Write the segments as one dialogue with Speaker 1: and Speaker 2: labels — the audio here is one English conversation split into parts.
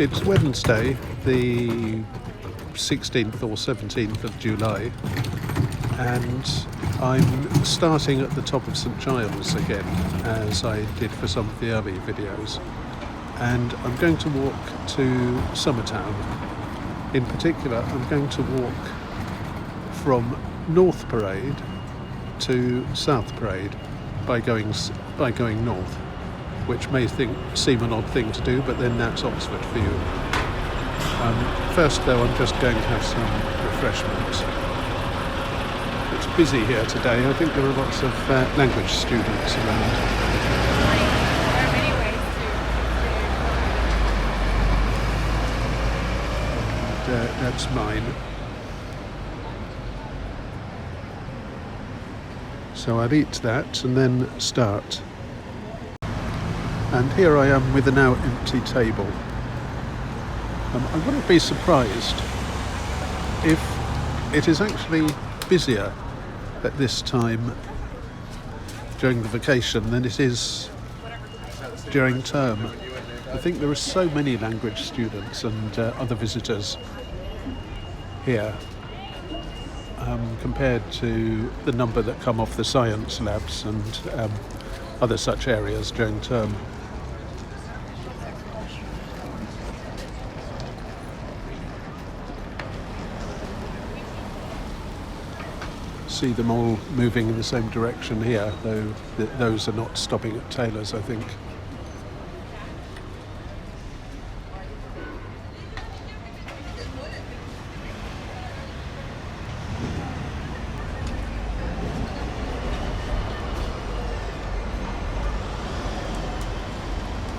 Speaker 1: It's Wednesday, the 16th or 17th of July, and I'm starting at the top of St Giles again, as I did for some of the early videos, and I'm going to walk to Summertown. In particular, I'm going to walk from North Parade to South Parade by going north, which may seem an odd thing to do, but then that's Oxford for you. First though, I'm just going to have some refreshments. It's busy here today. I think there are lots of language students around.
Speaker 2: There are many ways
Speaker 1: And, that's mine. So I'll eat that and then start. And here I am with a now empty table. I wouldn't be surprised if it is actually busier at this time during the vacation than it is during term. I think there are so many language students and other visitors here compared to the number that come off the science labs and other such areas during term. See them all moving in the same direction here, though those are not stopping at Taylor's, I think.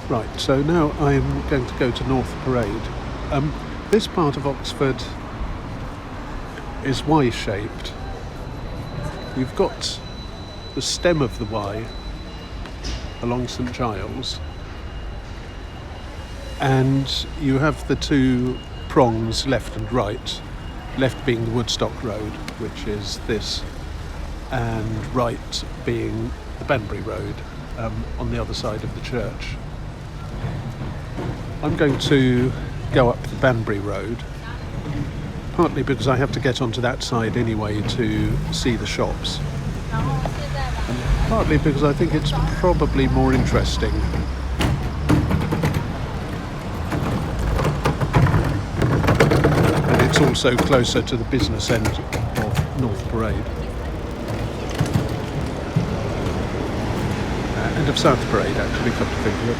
Speaker 1: Right, so now I'm going to go to North Parade. This part of Oxford is Y-shaped. You've got the stem of the Y along St Giles, and you have the two prongs left and right, left being the Woodstock Road, which is this, and right being the Banbury Road on the other side of the church. I'm going to go up the Banbury Road, partly because I have to get onto that side anyway to see the shops, and partly because I think it's probably more interesting. And it's also closer to the business end of North Parade. And of South Parade, actually, come to think of it.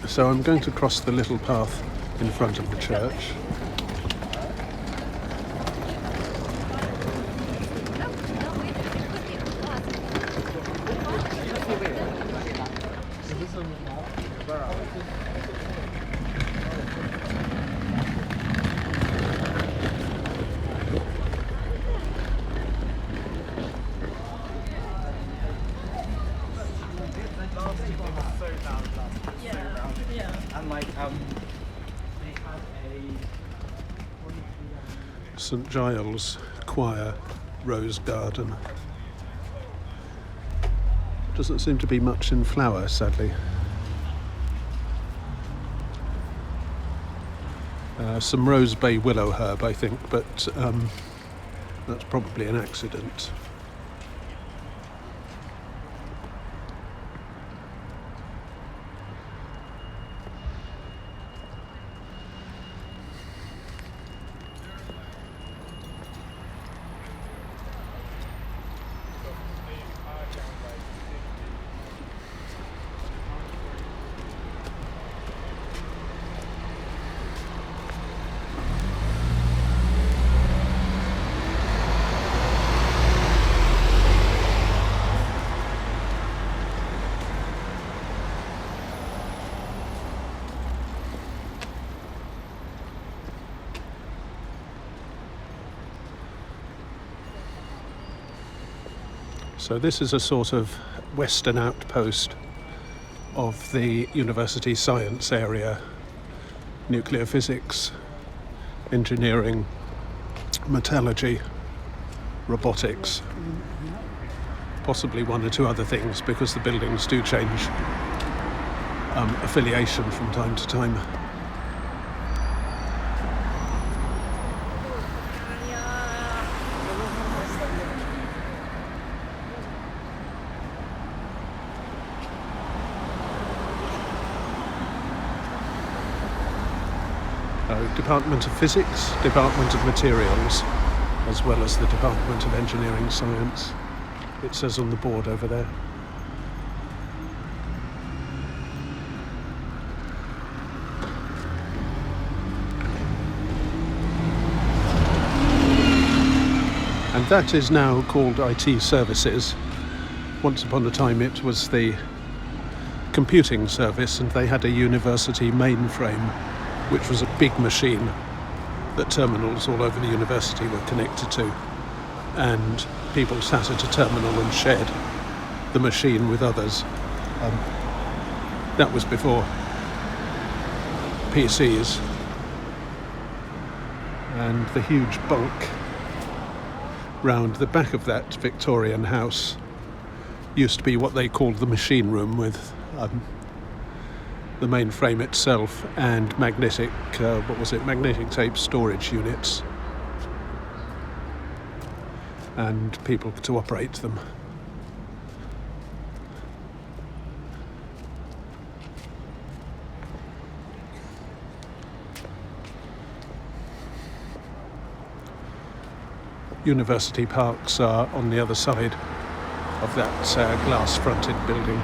Speaker 1: So I'm going to cross the little path in front of the church. St Giles Choir Rose Garden. Doesn't seem to be much in flower, sadly. Some Rose Bay willow herb, I think, but that's probably an accident. So this is a sort of western outpost of the university science area: nuclear physics, engineering, metallurgy, robotics, possibly one or two other things, because the buildings do change affiliation from time to time. Department of Physics, Department of Materials, as well as the Department of Engineering Science. It says on the board over there. And that is now called IT Services. Once upon a time it was the computing service, and they had a university mainframe, which was a big machine that terminals all over the university were connected to, and people sat at a terminal and shared the machine with others. That was before PCs, and the huge bulk round the back of that Victorian house used to be what they called the machine room, with the mainframe itself and magnetic tape storage units, and people to operate them. University parks are on the other side of that glass-fronted building.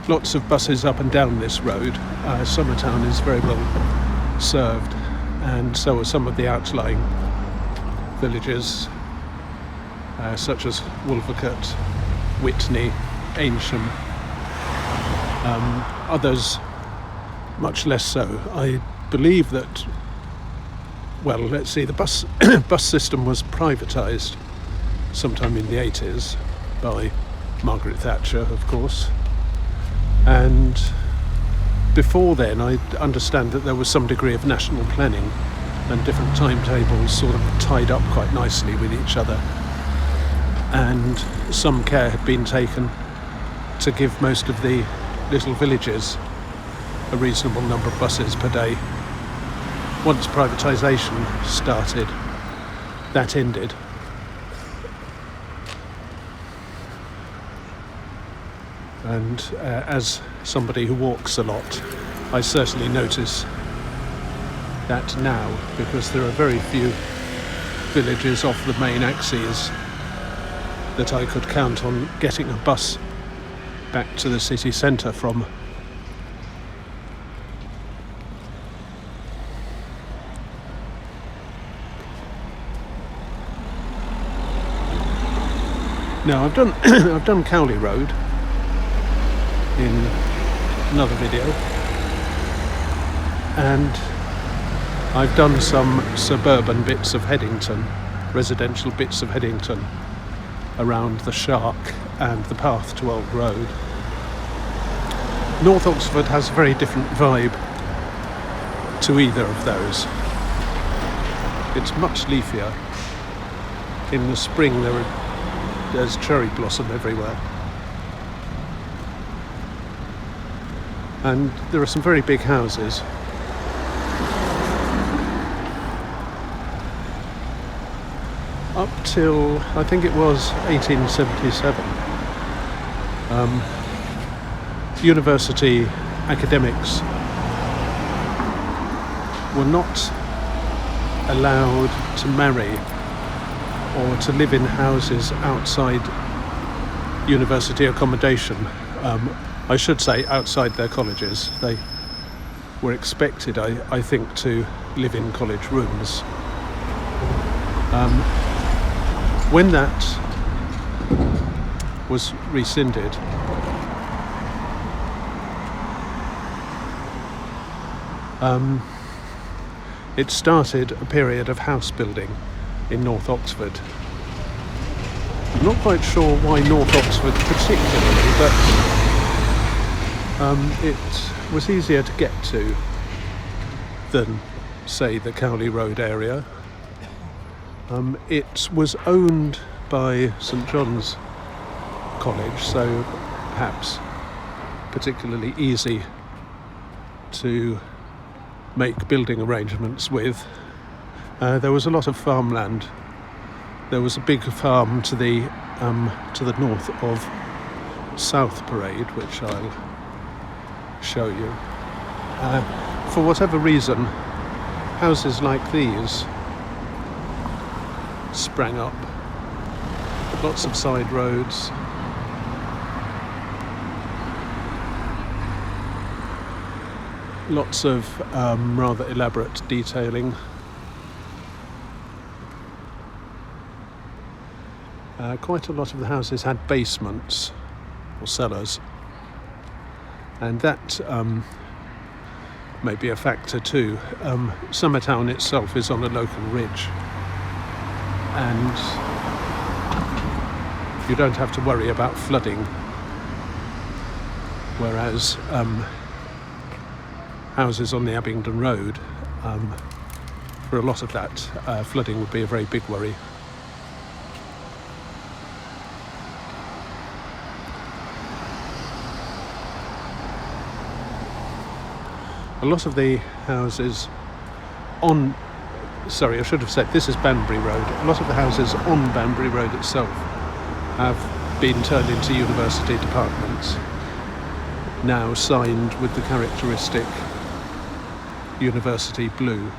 Speaker 1: Lots of buses up and down this road. Summertown is very well served, and so are some of the outlying villages, such as Wolvercote, Whitney, Aynsham. Others much less so. I believe that, the bus system was privatised sometime in the 80s by Margaret Thatcher, of course. And before then, I understand that there was some degree of national planning, and different timetables sort of tied up quite nicely with each other. And some care had been taken to give most of the little villages a reasonable number of buses per day. Once privatisation started, that ended. And as somebody who walks a lot, I certainly notice that now, because there are very few villages off the main axes that I could count on getting a bus back to the city centre from. Now I've done Cowley Road in another video, and I've done some suburban bits of Headington, residential bits of Headington, around the Shark and the path to Old Road. North Oxford has a very different vibe to either of those. It's much leafier. In the spring there's cherry blossom everywhere. And there are some very big houses. Up till, I think it was 1877, university academics were not allowed to marry or to live in houses outside university accommodation. I should say outside their colleges. They were expected, I think, to live in college rooms. When that was rescinded, it started a period of house building in North Oxford. I'm not quite sure why North Oxford particularly, but it was easier to get to than, say, the Cowley Road area. It was owned by St John's College, so perhaps particularly easy to make building arrangements with. There was a lot of farmland. There was a big farm to the north of South Parade, which I'll show you. For whatever reason, houses like these sprang up. Lots of side roads. Lots of rather elaborate detailing. Quite a lot of the houses had basements or cellars, and that may be a factor too. Summertown itself is on a local ridge, and you don't have to worry about flooding, whereas houses on the Abingdon Road, for a lot of that, flooding would be a very big worry. A lot of the houses on, sorry, I should have said this is Banbury Road. A lot of the houses on Banbury Road itself have been turned into university departments, now signed with the characteristic university blue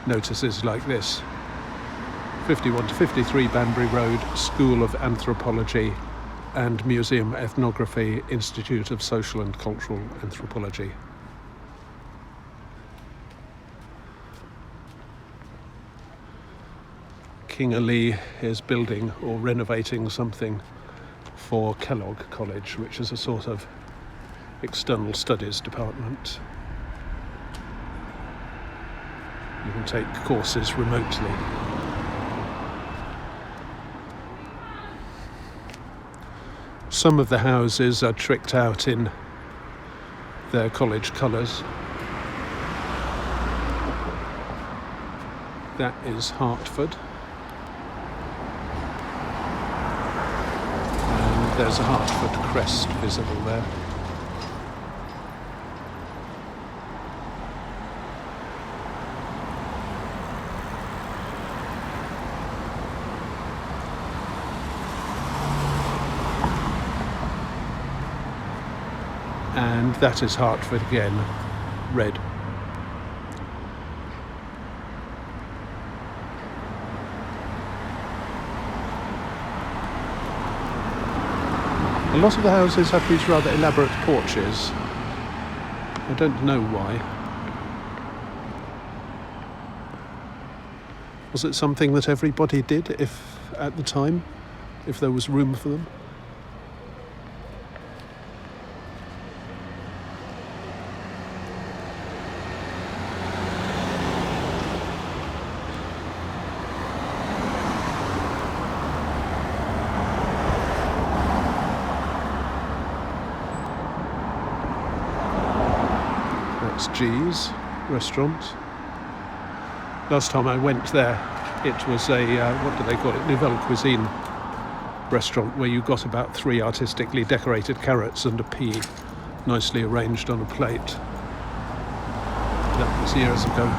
Speaker 1: notices like this: 51 to 53 Banbury Road, School of Anthropology and Museum Ethnography, Institute of Social and Cultural Anthropology. King Ali is building or renovating something for Kellogg College, which is a sort of external studies department. You can take courses remotely. Some of the houses are tricked out in their college colours. That is Hertford. And there's a Hertford crest visible there. And that is Hertford again, red. A lot of the houses have these rather elaborate porches. I don't know why. Was it something that everybody did at the time, if there was room for them? That's Giles restaurant. Last time I went there, it was a, what do they call it, Nouvelle Cuisine restaurant, where you got about 3 artistically decorated carrots and a pea nicely arranged on a plate. That was years ago.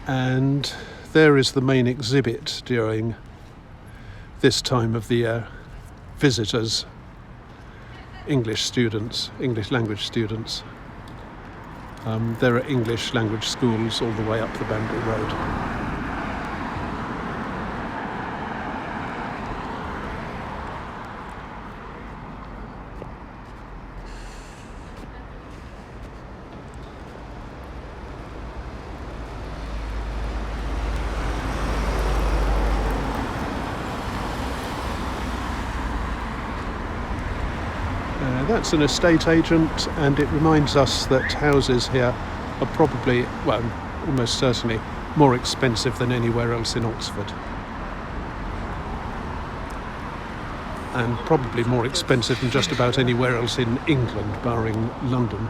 Speaker 1: And there is the main exhibit during this time of the year. visitors, English students, English language students. There are English language schools all the way up the Banbury Road. That's an estate agent, and it reminds us that houses here are probably, well, almost certainly more expensive than anywhere else in Oxford. And probably more expensive than just about anywhere else in England, barring London.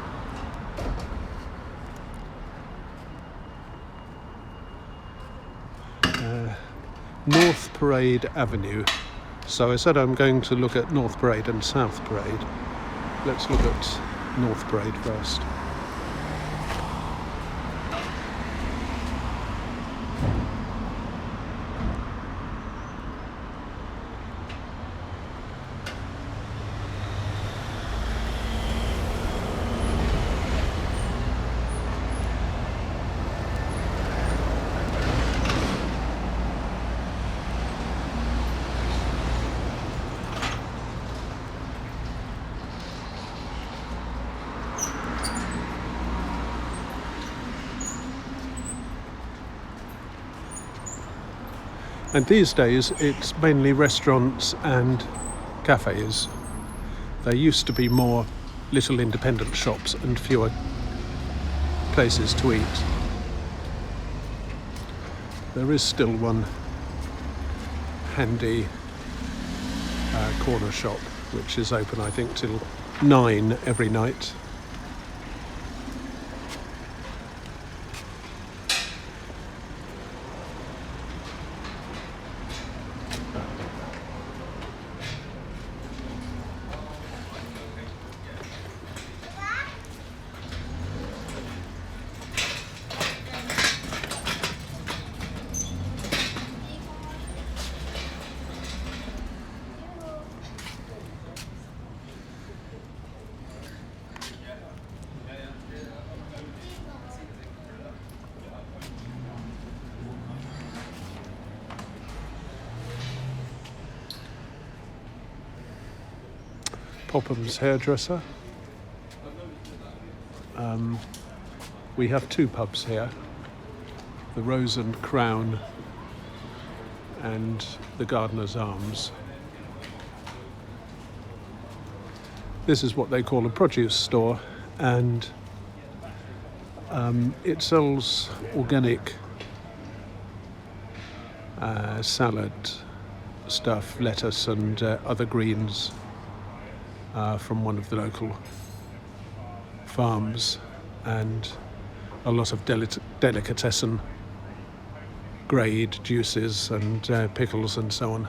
Speaker 1: North Parade Avenue. So I said I'm going to look at North Parade and South Parade. Let's look at North Parade first. And these days it's mainly restaurants and cafes. There used to be more little independent shops and fewer places to eat. There is still one handy corner shop which is open, I think, till 9 every night. Popham's hairdresser. We have two pubs here, the Rose and Crown and the Gardener's Arms. This is what they call a produce store, and it sells organic salad stuff, lettuce and other greens from one of the local farms, and a lot of delicatessen grade juices and pickles and so on.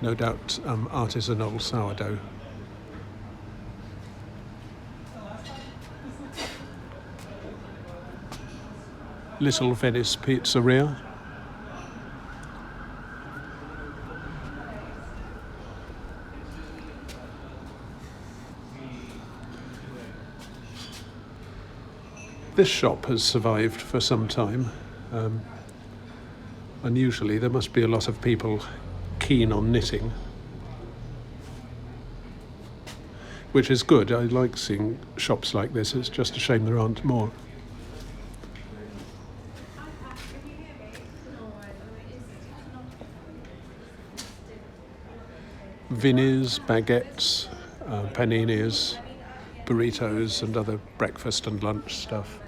Speaker 1: No doubt artisanal sourdough. Little Venice Pizzeria. This shop has survived for some time. Unusually, there must be a lot of people keen on knitting, which is good. I like seeing shops like this. It's just a shame there aren't more. Vinnies, baguettes, paninis, burritos and other breakfast and lunch stuff.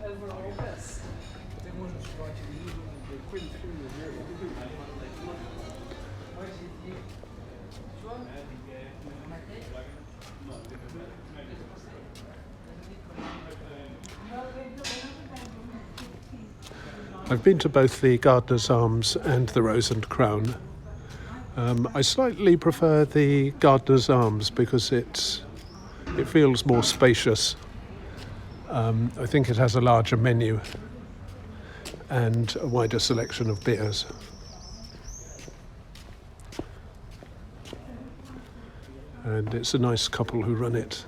Speaker 3: Over August.
Speaker 1: I've been to both the Gardener's Arms and the Rose and Crown. I slightly prefer the Gardener's Arms because it feels more spacious. I think it has a larger menu and a wider selection of beers. And it's a nice couple who run it.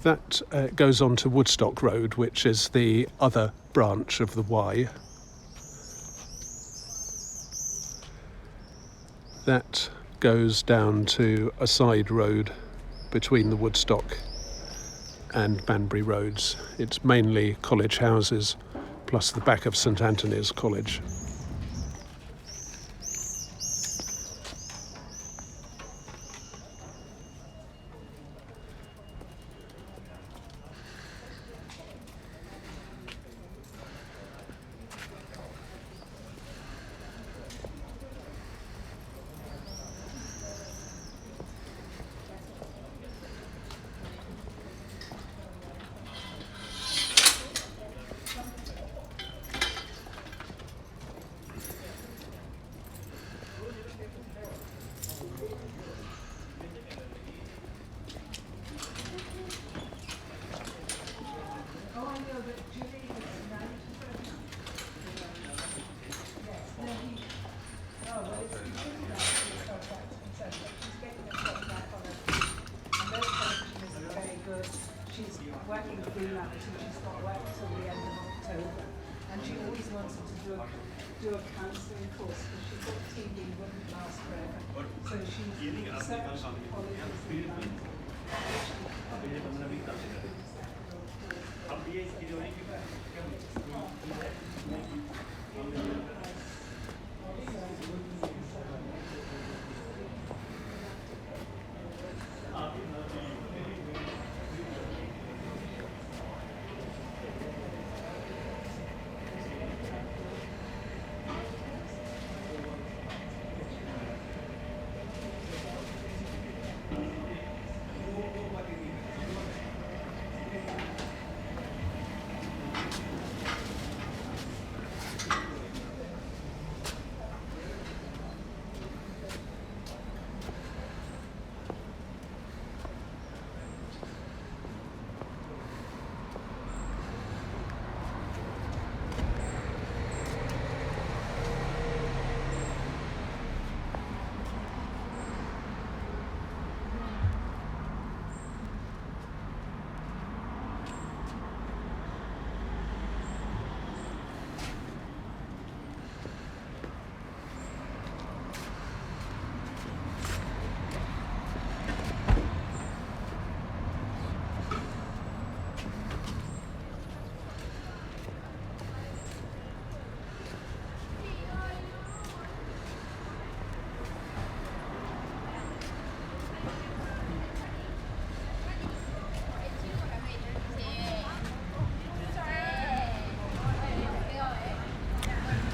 Speaker 1: That goes on to Woodstock Road, which is the other branch of the Y. That goes down to a side road between the Woodstock and Banbury roads. It's mainly college houses, plus the back of St Anthony's College.
Speaker 3: She's working freelance and she's got work till the end of October. And she always wanted to do a counselling course because she thought TV wouldn't last forever. So she's researched colleges in London.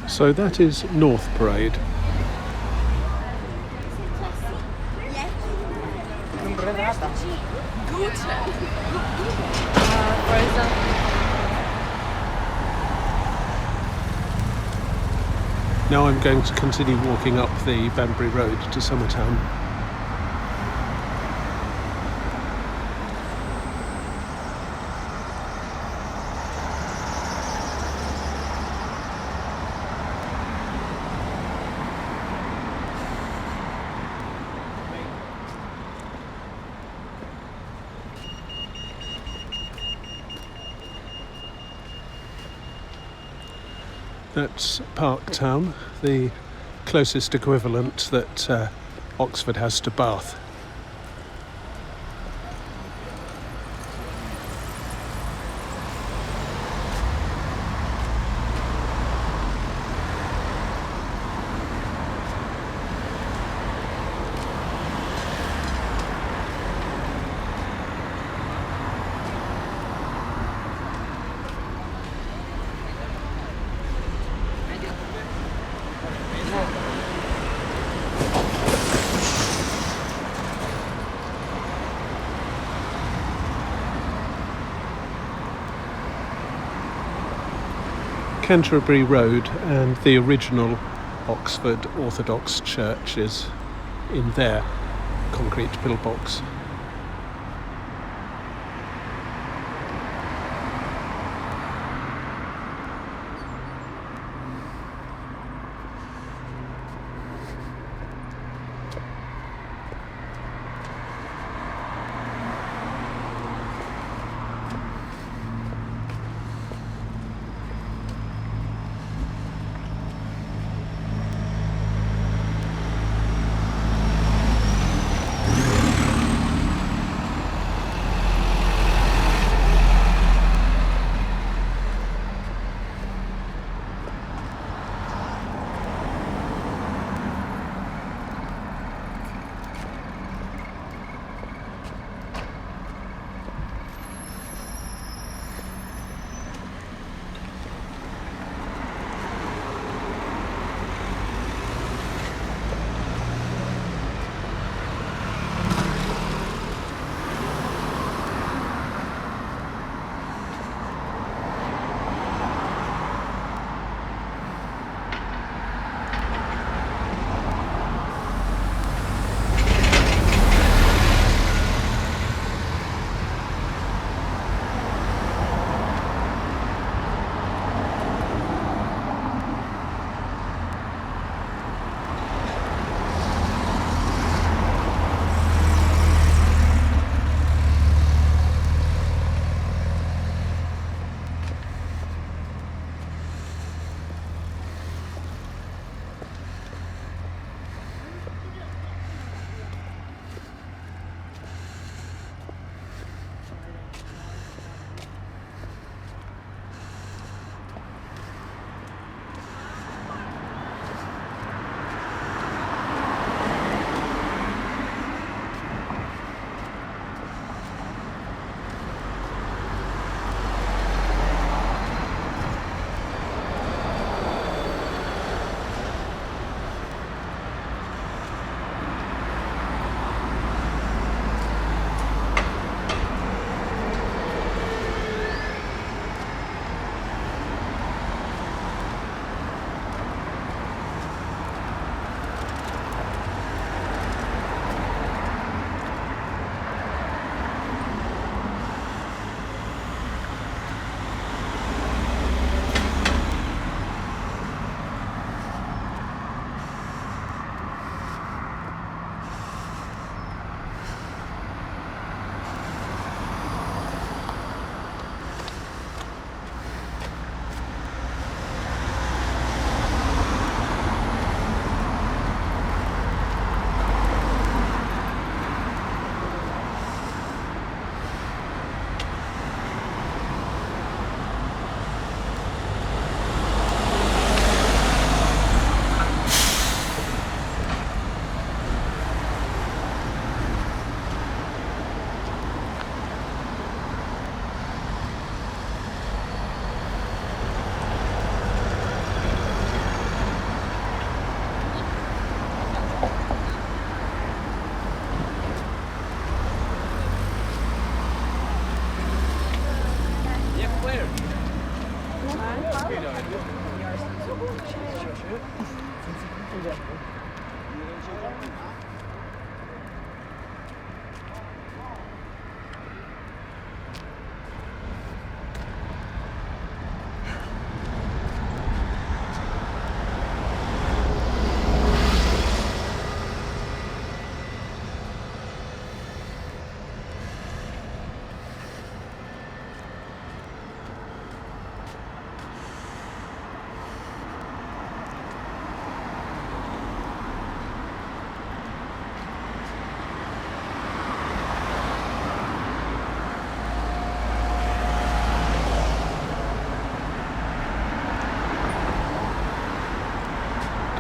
Speaker 1: So that is North Parade. Now I'm going to continue walking up the Banbury Road to Summertown. That's Parktown, the closest equivalent that Oxford has to Bath. Canterbury Road and the original Oxford Orthodox Church is in their concrete pillbox.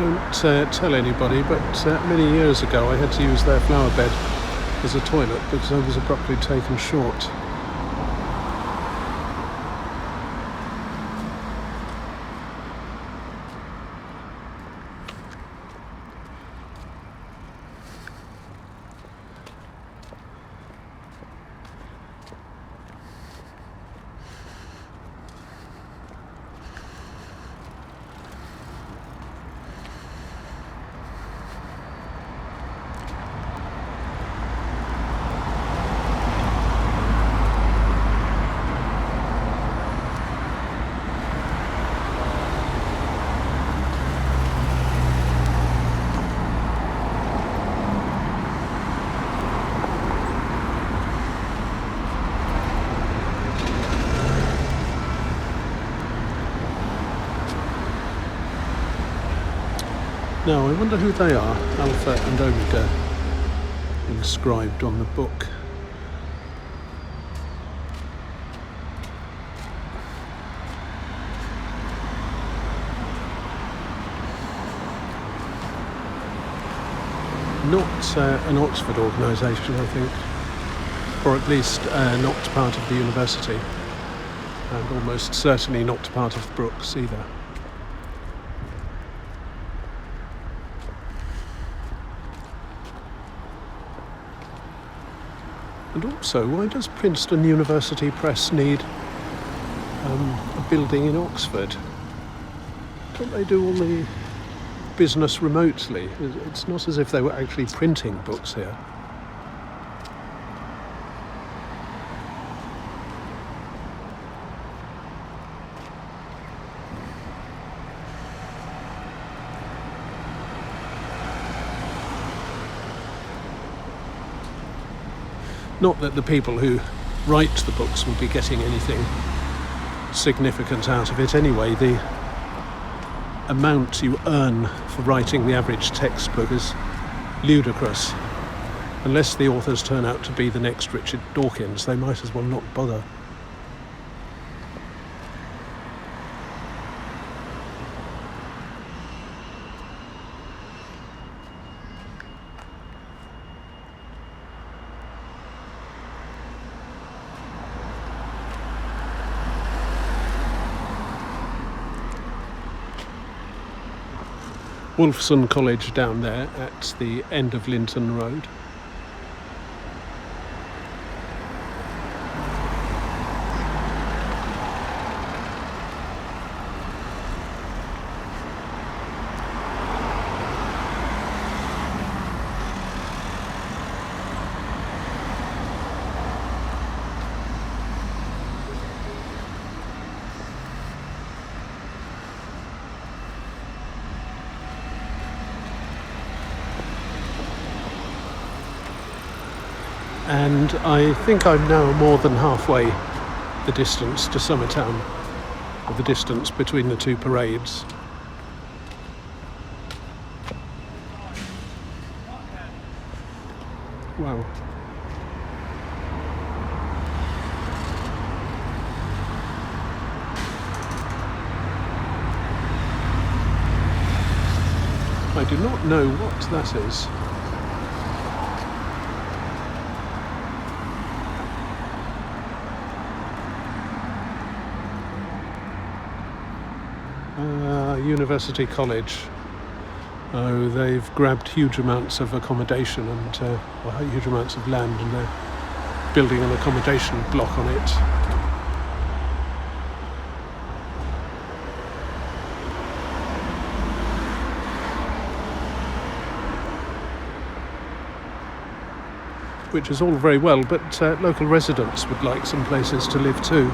Speaker 1: Don't tell anybody, but many years ago I had to use their flower bed as a toilet because I was abruptly taken short. Now, I wonder who they are, Alpha and Omega, inscribed on the book. Not an Oxford organisation, I think, or at least not part of the university, and almost certainly not part of Brooks either. And also, why does Princeton University Press need a building in Oxford? Don't they do all the business remotely? It's not as if they were actually printing books here. Not that the people who write the books will be getting anything significant out of it anyway. The amount you earn for writing the average textbook is ludicrous. Unless the authors turn out to be the next Richard Dawkins, they might as well not bother. Wolfson College down there at the end of Linton Road. And I think I'm now more than halfway the distance to Summertown, or the distance between the two parades. Wow. I do not know what that is. University College. Oh, they've grabbed huge amounts of accommodation and huge amounts of land, and they're building an accommodation block on it. Which is all very well, but local residents would like some places to live too.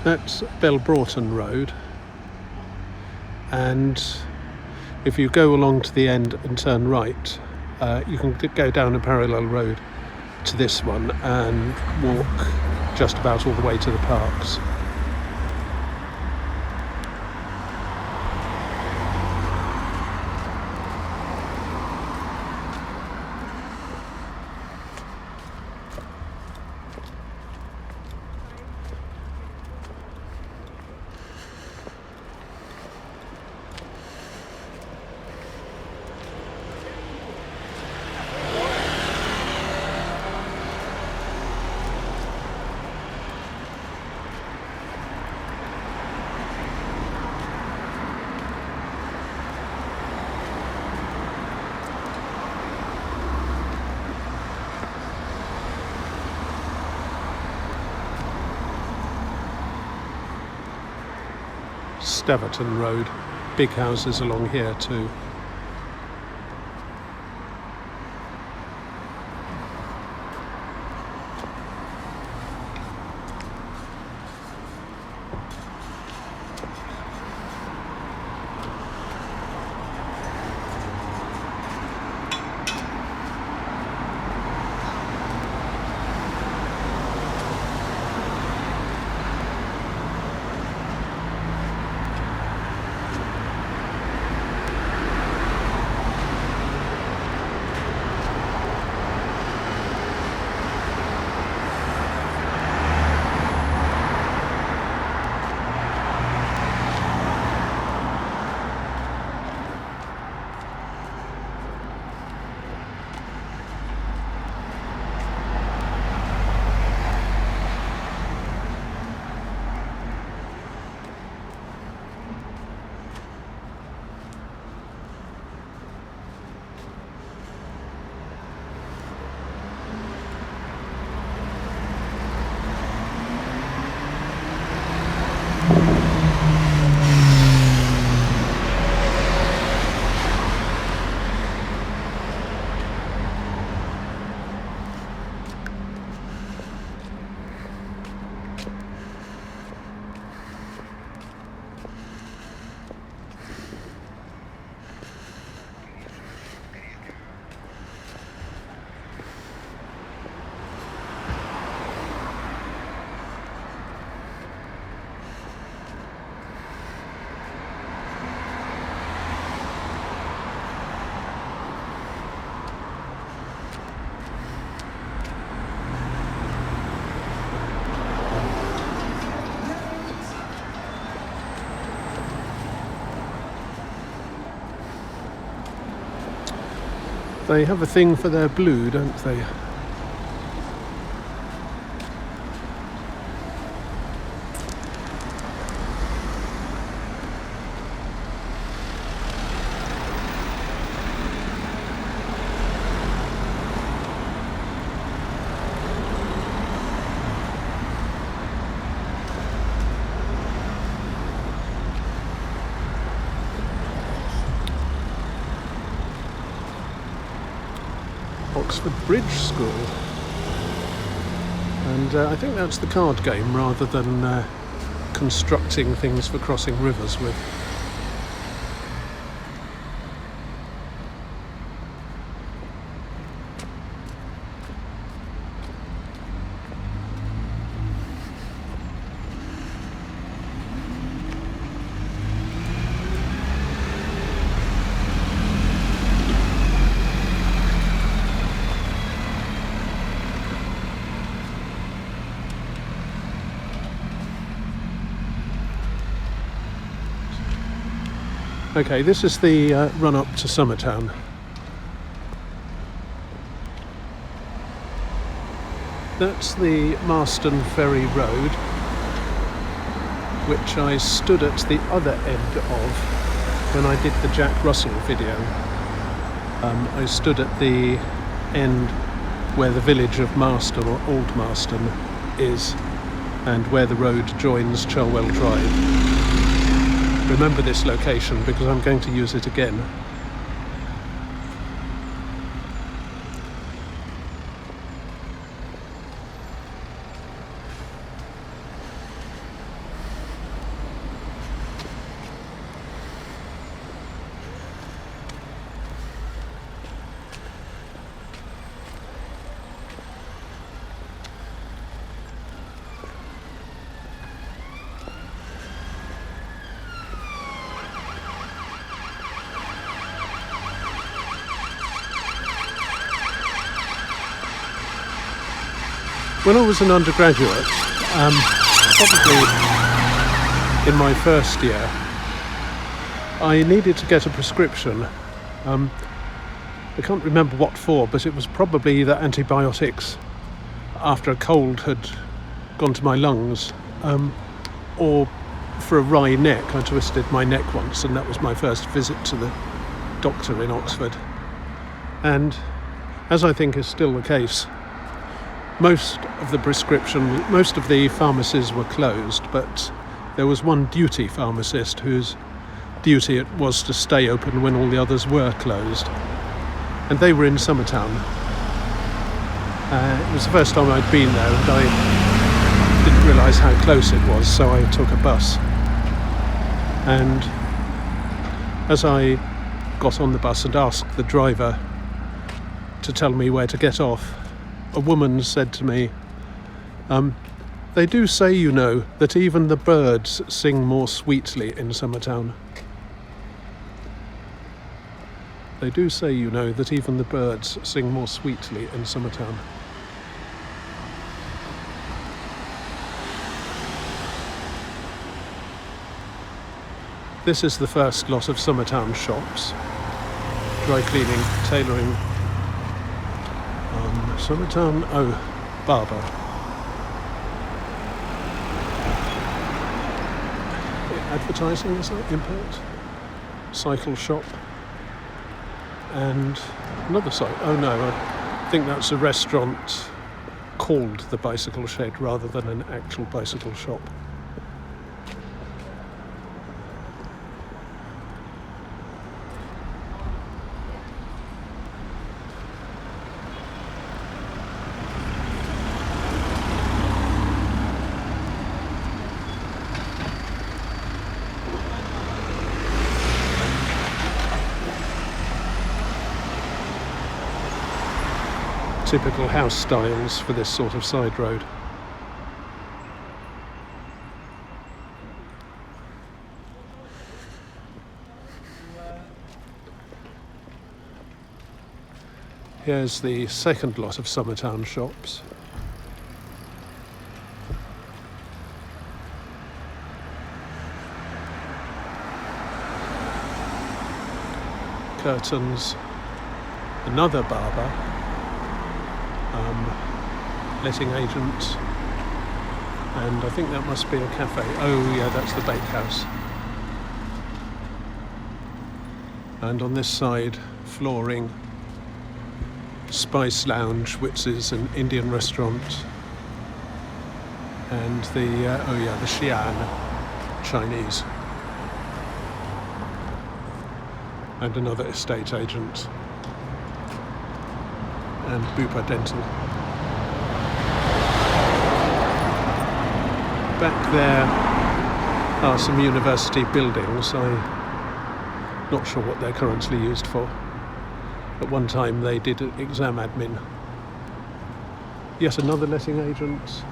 Speaker 1: That's Belbroughton Road, and if you go along to the end and turn right, you can go down a parallel road to this one and walk just about all the way to the parks. Staverton Road, big houses along here too. They have a thing for their blue, don't they? Oxford Bridge School, and I think that's the card game rather than constructing things for crossing rivers with. Okay, this is the run up to Summertown. That's the Marston Ferry Road, which I stood at the other end of when I did the Jack Russell video. I stood at the end where the village of Marston, or Old Marston, is, and where the road joins Cherwell Drive. Remember this location because I'm going to use it again. When I was an undergraduate, probably in my first year, I needed to get a prescription. I can't remember what for, but it was probably the antibiotics after a cold had gone to my lungs, or for a wry neck. I twisted my neck once, and that was my first visit to the doctor in Oxford. And as I think is still the case, most of the pharmacies were closed, but there was one duty pharmacist whose duty it was to stay open when all the others were closed. And they were in Summertown. It was the first time I'd been there, and I didn't realise how close it was, so I took a bus. And as I got on the bus and asked the driver to tell me where to get off, a woman said to me, "They do say, you know, that even the birds sing more sweetly in Summertown." They do say, you know, that even the birds sing more sweetly in Summertown. This is the first lot of Summertown shops. Dry cleaning, tailoring. Summertown, barber. Advertising, is that import? Cycle shop. And another site. Oh no, I think that's a restaurant called the Bicycle Shed rather than an actual bicycle shop. Typical house styles for this sort of side road. Here's the second lot of Summertown shops. Curtains, another barber, letting agent, and I think that must be a cafe. Oh yeah, that's the bakehouse. And on this side, flooring, Spice Lounge, which is an Indian restaurant, and the Xi'an Chinese, and another estate agent, and Bupa Dental. Back there are some university buildings. I'm not sure what they're currently used for. At one time they did exam admin. Yet another letting agent.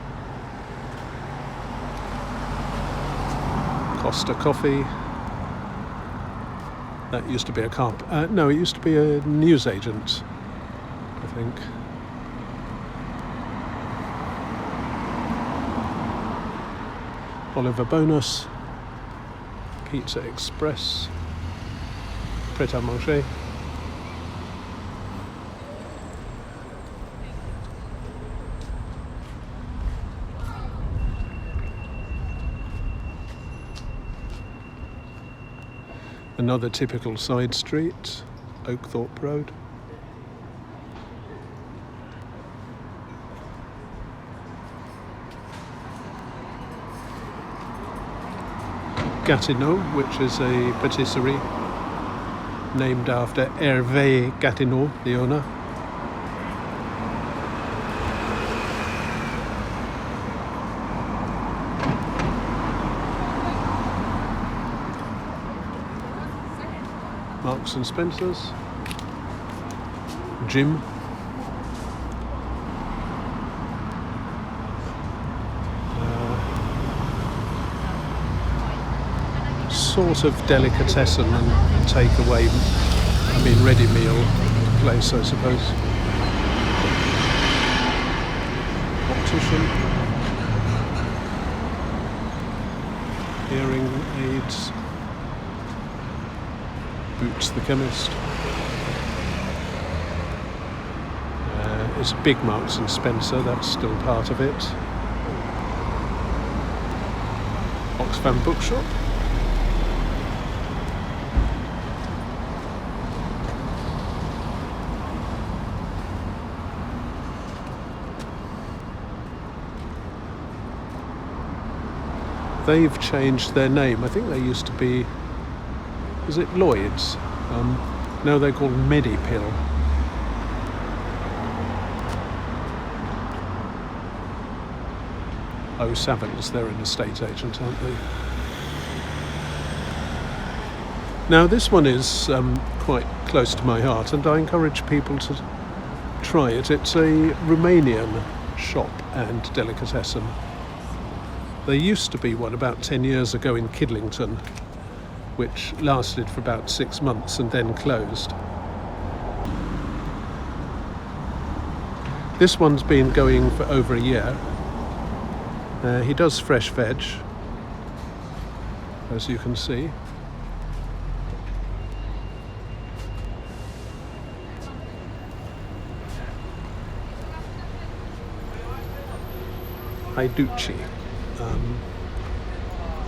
Speaker 1: Costa Coffee. That used to be a it used to be a newsagent, I think. Oliver Bonus, Pizza Express, Pret a Manger. Another typical side street, Oakthorpe Road. Gatineau, which is a patisserie named after Hervé Gatineau, the owner. Marks and Spencer's, gym, sort of delicatessen and takeaway, ready meal place, I suppose. Hot dietitian, hearing aids, Boots the chemist. It's a big Marks and Spencer, that's still part of it. Oxfam bookshop. They've changed their name. I think they used to be, was it Lloyd's? Now they're called Medipill. O'Savins, they're an estate agent, aren't they? Now this one is quite close to my heart, and I encourage people to try it. It's a Romanian shop and delicatessen. There used to be one about 10 years ago in Kidlington, which lasted for about 6 months and then closed. This one's been going for over a year. He does fresh veg, as you can see. Haiduchi.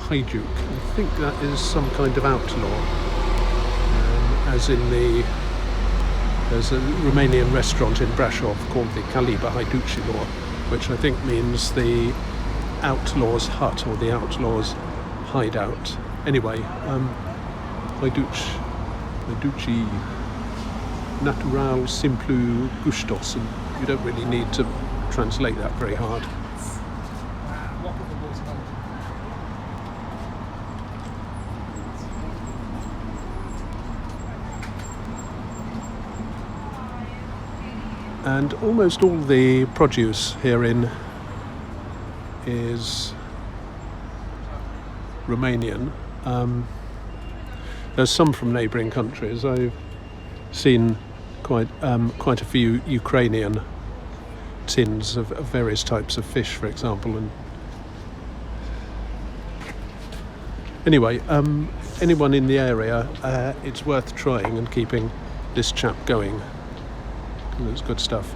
Speaker 1: Haijuk. I think that is some kind of outlaw. As in there's a Romanian restaurant in Brasov called the Kaliba Haiduchi Law, which I think means the outlaw's hut or the outlaw's hideout. Anyway, Haiduchi Natural Simplu Gustos, and you don't really need to translate that very hard. And almost all the produce herein is Romanian. There's some from neighbouring countries. I've seen quite a few Ukrainian tins of various types of fish, for example. And anyway, anyone in the area, it's worth trying and keeping this chap going. It's good stuff.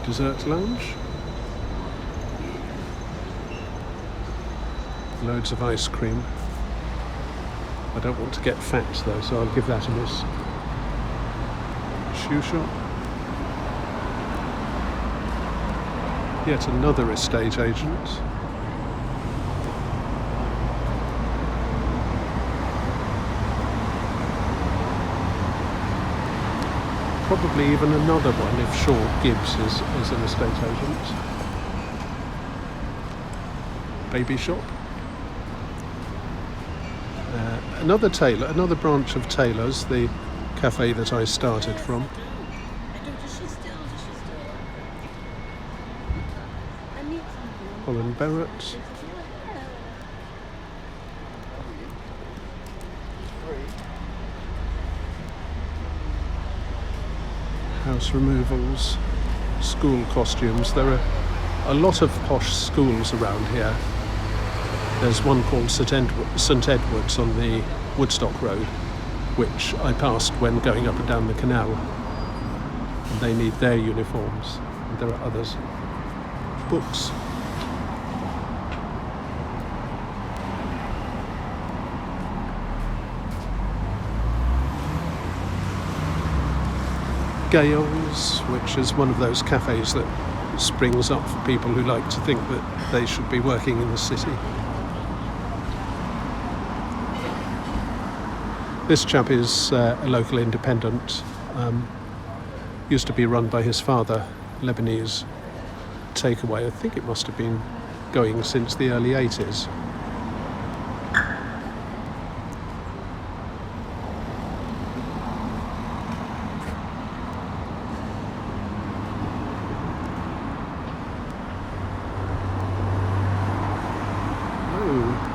Speaker 1: Dessert lounge. Loads of ice cream. I don't want to get fat though, so I'll give that a miss. Shoe shop. Yet another estate agent. Probably even another one if Shaw Gibbs is an estate agent. Baby shop. Another tailor, another branch of tailors, the cafe that I started from. Holland Barrett. House removals, school costumes. There are a lot of posh schools around here. There's one called St Edward's on the Woodstock Road, which I passed when going up and down the canal. And they need their uniforms. And there are others. Books. Giles, which is one of those cafes that springs up for people who like to think that they should be working in the city. This chap is a local independent, used to be run by his father, Lebanese takeaway. I think it must have been going since the early 80s.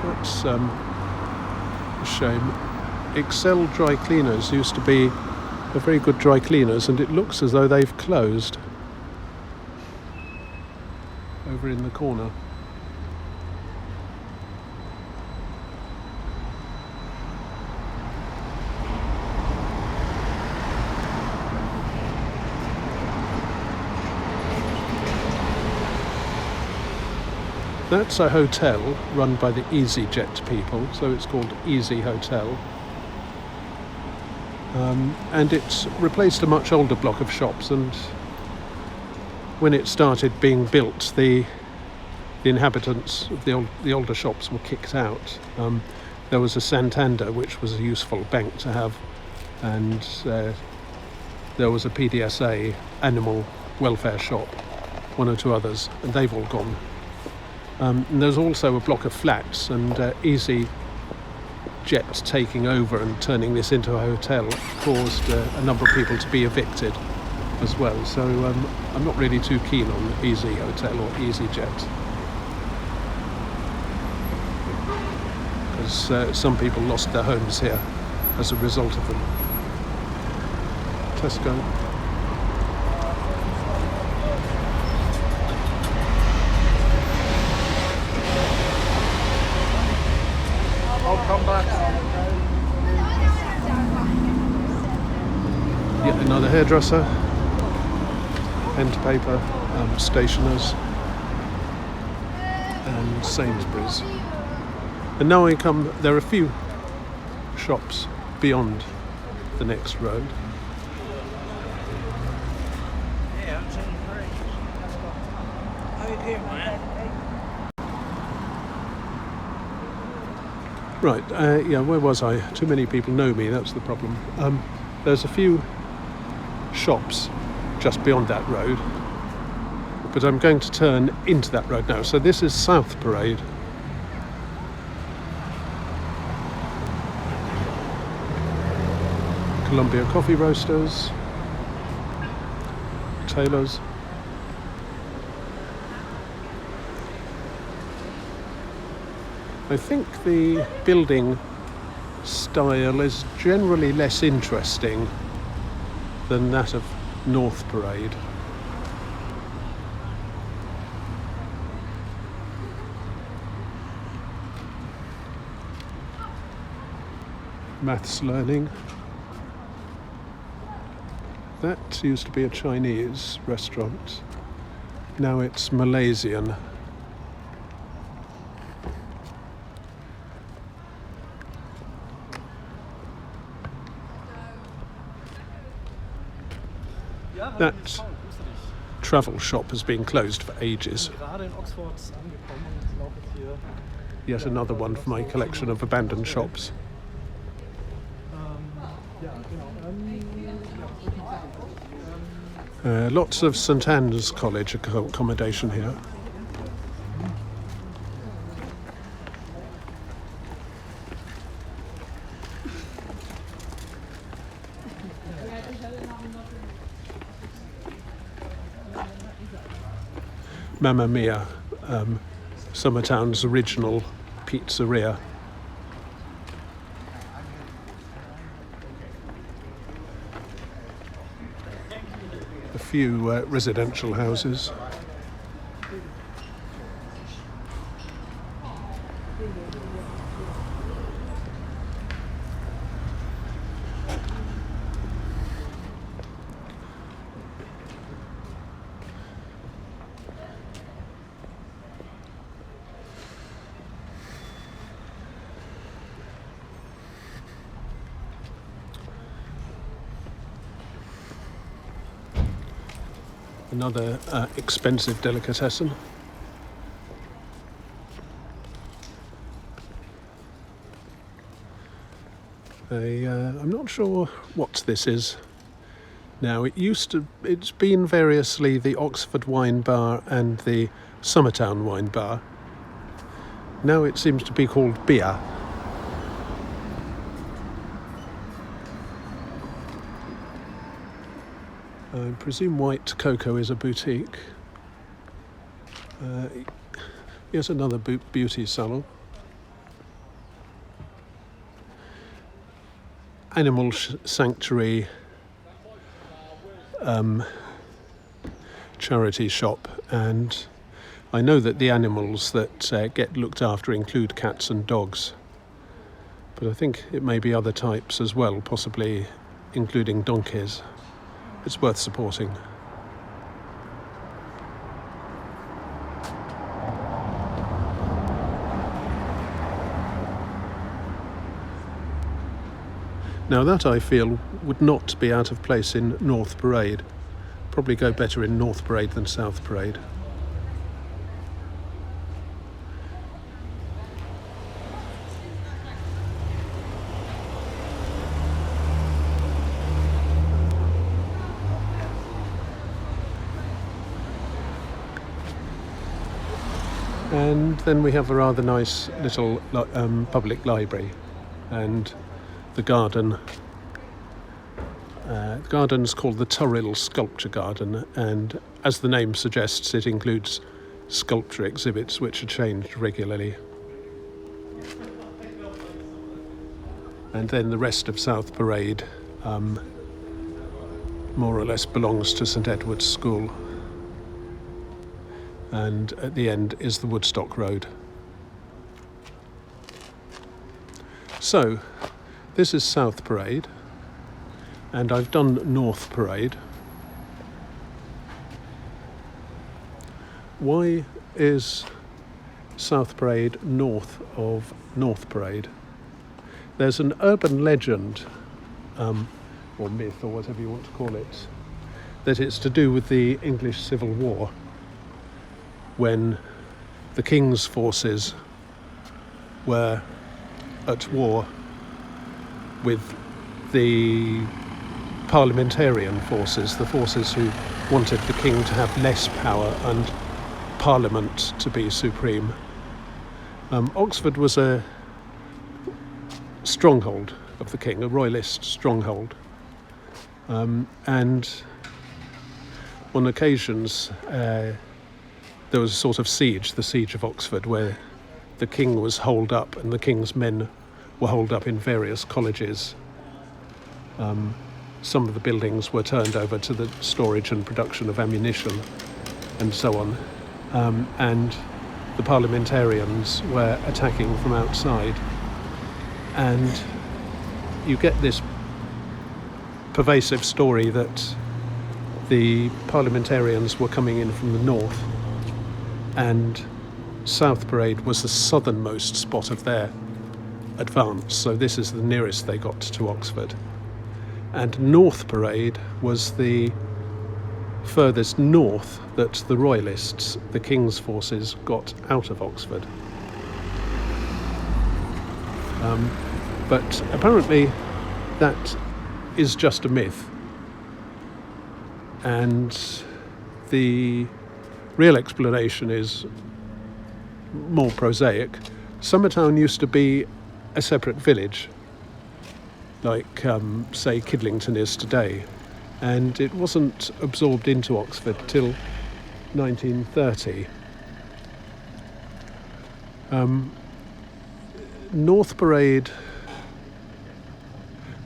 Speaker 1: That's a shame. Excel Dry Cleaners used to be are very good dry cleaners, and it looks as though they've closed over in the corner. That's a hotel run by the EasyJet people, so it's called Easy Hotel. And it's replaced a much older block of shops, and when it started being built, the inhabitants of the older shops were kicked out. There was a Santander, which was a useful bank to have, and there was a PDSA animal welfare shop, one or two others, and they've all gone. And there's also a block of flats, and EasyJet taking over and turning this into a hotel caused a number of people to be evicted as well. So I'm not really too keen on Easy Hotel or EasyJet, because some people lost their homes here as a result of them. Tesco. Yet another hairdresser, pen to paper, stationers, and Sainsbury's. And now there are a few shops beyond the next road. Right, where was I? Too many people know me, that's the problem. There's a few shops just beyond that road, but I'm going to turn into that road now. So this is South Parade. Columbia Coffee Roasters, Taylor's. I think the building style is generally less interesting than that of North Parade. Maths learning. That used to be a Chinese restaurant. Now it's Malaysian. That travel shop has been closed for ages. Yet another one for my collection of abandoned shops. Lots of St Anne's College accommodation here. Mamma Mia, Summertown's original pizzeria. A few residential houses. Another expensive delicatessen. I'm not sure what this is now. It's been variously the Oxford Wine Bar and the Summertown Wine Bar. Now it seems to be called Beer. I presume White Cocoa is a boutique. Yet another beauty salon. Animal sanctuary charity shop, and I know that the animals that get looked after include cats and dogs, but I think it may be other types as well, possibly including donkeys. It's worth supporting. Now that, I feel, would not be out of place in North Parade. Probably go better in North Parade than South Parade. And then we have a rather nice little public library, and the garden. The garden's called the Turrill Sculpture Garden, and as the name suggests, it includes sculpture exhibits which are changed regularly. And then the rest of South Parade more or less belongs to St Edward's School. And at the end is the Woodstock Road. So, this is South Parade, and I've done North Parade. Why is South Parade north of North Parade? There's an urban legend, or myth, or whatever you want to call it, that it's to do with the English Civil War, when the King's forces were at war with the parliamentarian forces, the forces who wanted the King to have less power and Parliament to be supreme. Oxford was a stronghold of the King, a royalist stronghold, and on occasions there was a sort of siege, the Siege of Oxford, where the King was holed up and the King's men were holed up in various colleges. Some of the buildings were turned over to the storage and production of ammunition and so on. And the parliamentarians were attacking from outside. And you get this pervasive story that the parliamentarians were coming in from the north, and South Parade was the southernmost spot of their advance, so this is the nearest they got to Oxford. And North Parade was the furthest north that the royalists, the King's forces, got out of Oxford. But apparently that is just a myth, and the real explanation is more prosaic. Summertown used to be a separate village, like, say, Kidlington is today, and it wasn't absorbed into Oxford till 1930. North Parade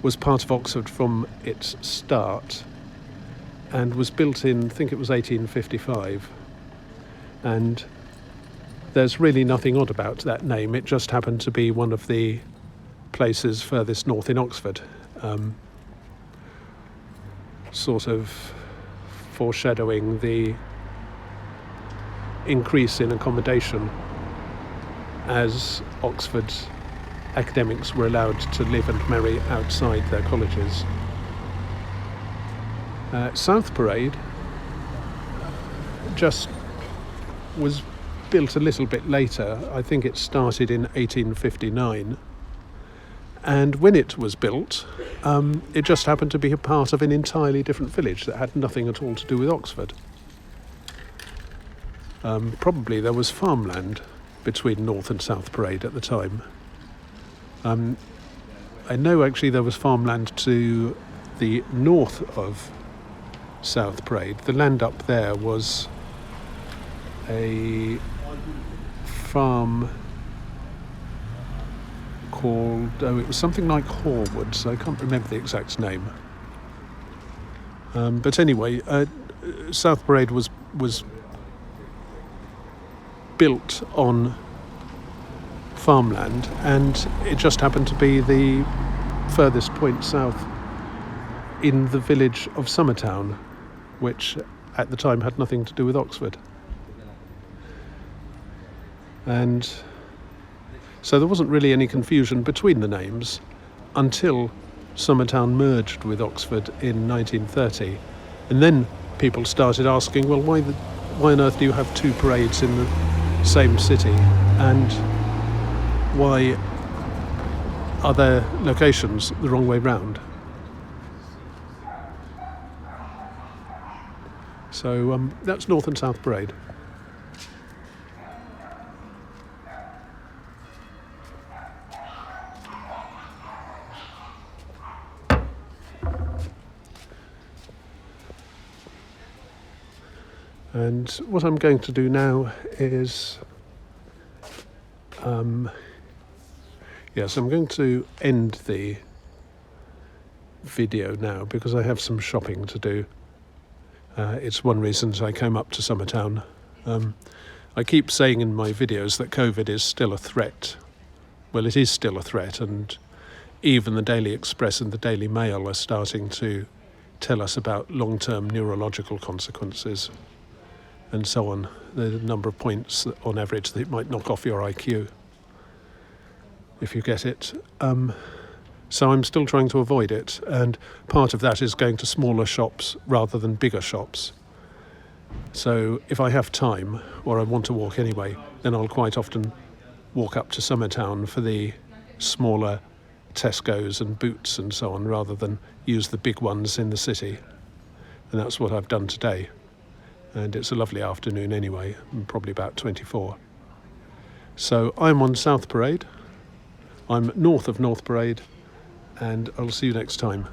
Speaker 1: was part of Oxford from its start and was built in, I think it was 1855. And there's really nothing odd about that name. It just happened to be one of the places furthest north in Oxford, sort of foreshadowing the increase in accommodation as Oxford's academics were allowed to live and marry outside their colleges. South Parade just was built a little bit later. I think it started in 1859. And when it was built, it just happened to be a part of an entirely different village that had nothing at all to do with Oxford. Probably there was farmland between North and South Parade at the time. I know actually there was farmland to the north of South Parade. The land up there was a farm called, it was something like Horwood, so I can't remember the exact name. But anyway, South Parade was built on farmland, and it just happened to be the furthest point south in the village of Summertown, which at the time had nothing to do with Oxford. And so there wasn't really any confusion between the names until Summertown merged with Oxford in 1930. And then people started asking, well, why on earth do you have two parades in the same city? And why are their locations the wrong way round? So that's North and South Parade. And what I'm going to do now is, yes, I'm going to end the video now because I have some shopping to do. It's one reason I came up to Summertown. I keep saying in my videos that COVID is still a threat. Well, it is still a threat, and even the Daily Express and the Daily Mail are starting to tell us about long-term neurological consequences and so on, the number of points on average that it might knock off your IQ, if you get it. So I'm still trying to avoid it, and part of that is going to smaller shops rather than bigger shops. So if I have time, or I want to walk anyway, then I'll quite often walk up to Summertown for the smaller Tesco's and Boots and so on, rather than use the big ones in the city. And that's what I've done today. And it's a lovely afternoon anyway, probably about 24. So I'm on South Parade, I'm north of North Parade, and I'll see you next time.